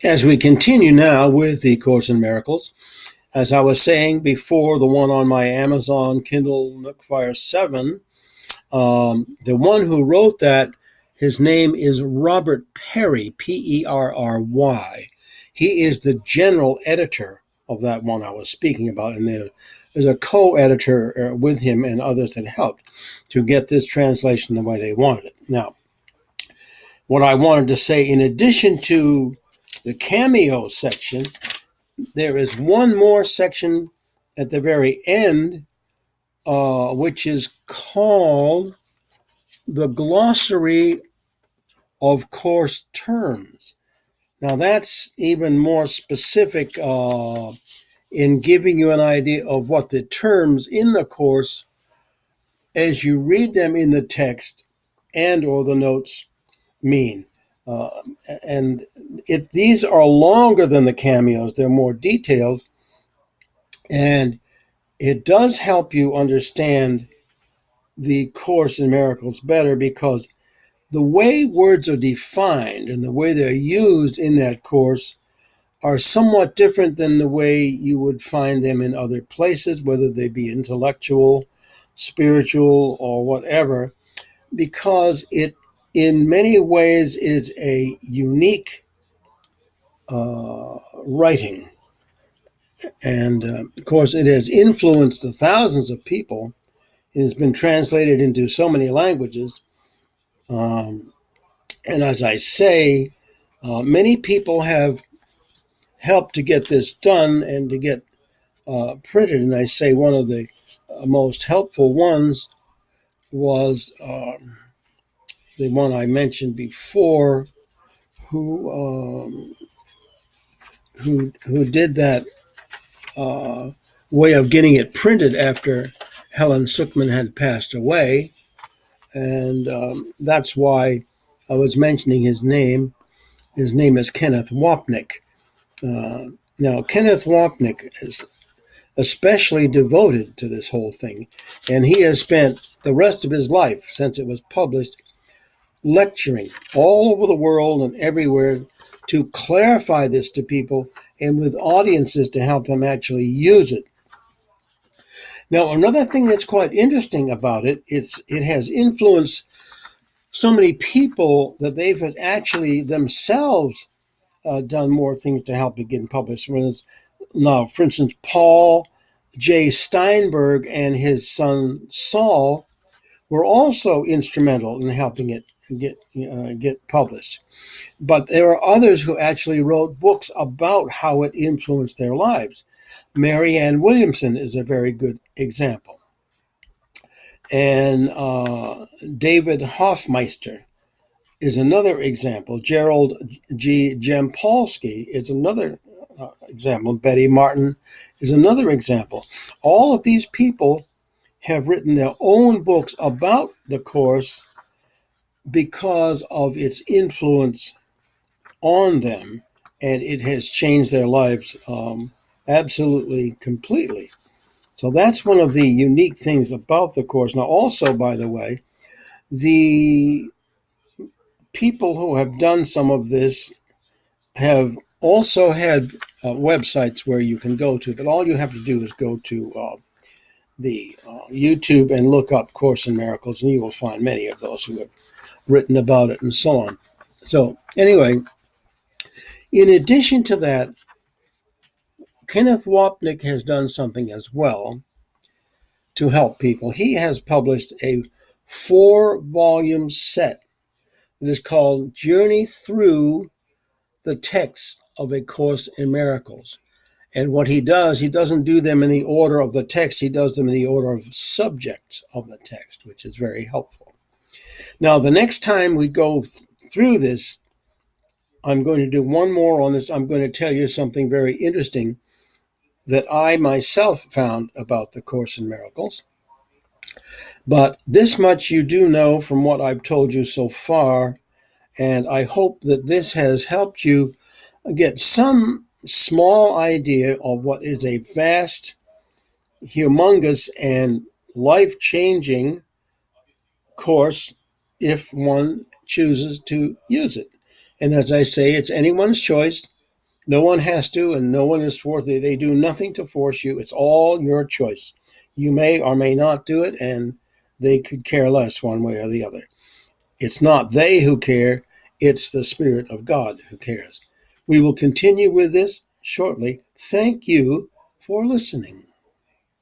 As we continue now with the Course in Miracles, as I was saying before, the one on my Amazon Kindle Nookfire 7, the one who wrote that, his name is Robert Perry, Perry. He is the general editor of that one I was speaking about, and there's a co-editor with him and others that helped to get this translation the way they wanted it. Now, what I wanted to say, in addition to the cameo section, there is one more section at the very end, which is called the Glossary of Course Terms. Now, that's even more specific in giving you an idea of what the terms in the Course, as you read them in the text and or the notes, mean. Uh, and these are longer than the cameos. They're more detailed, and it does help you understand the Course in Miracles better, because the way words are defined and the way they're used in that course are somewhat different than the way you would find them in other places, whether they be intellectual, spiritual, or whatever, because it in many ways is a unique writing. And of course, it has influenced the thousands of people. It has been translated into so many languages. And as I say, many people have helped to get this done and to get printed. And I say one of the most helpful ones was the one I mentioned before, who who did that way of getting it printed after Helen Sukman had passed away, and that's why I was mentioning his name. His name is Kenneth Wapnick. Now, Kenneth Wapnick is especially devoted to this whole thing, and he has spent the rest of his life, since it was published, lecturing all over the world and everywhere to clarify this to people and with audiences to help them actually use it. Now, another thing that's quite interesting about it, it has influenced so many people that they've actually themselves done more things to help it get published. For instance, Paul J. Steinberg and his son Saul were also instrumental in helping it get published. But there are others who actually wrote books about how it influenced their lives. Marianne Williamson is a very good example. And David Hoffmeister is another example. Gerald G. Jampolsky is another example. Betty Martin is another example. All of these people have written their own books about the Course because of its influence on them, and it has changed their lives absolutely, completely. So that's one of the unique things about the Course. Now, also, by the way, the people who have done some of this have also had websites where you can go to, but all you have to do is go to the YouTube and look up Course in Miracles, and you will find many of those who have written about it and so on. So anyway, in addition to that, Kenneth Wapnick has done something as well to help people. He has published a 4-volume set that is called Journey Through the Text of a Course in Miracles. And what he does, he doesn't do them in the order of the text, he does them in the order of subjects of the text, which is very helpful. Now, the next time we go through this, I'm going to do one more on this. I'm going to tell you something very interesting that I myself found about the Course in Miracles. But this much you do know from what I've told you so far, and I hope that this has helped you get some small idea of what is a vast, humongous, and life-changing course if one chooses to use it. And as I say, it's anyone's choice. No one has to, and no one is forced. They do nothing to force you. It's all your choice. You may or may not do it, and they could care less one way or the other. It's not they who care, it's the Spirit of God who cares. We will continue with this shortly. Thank you for listening.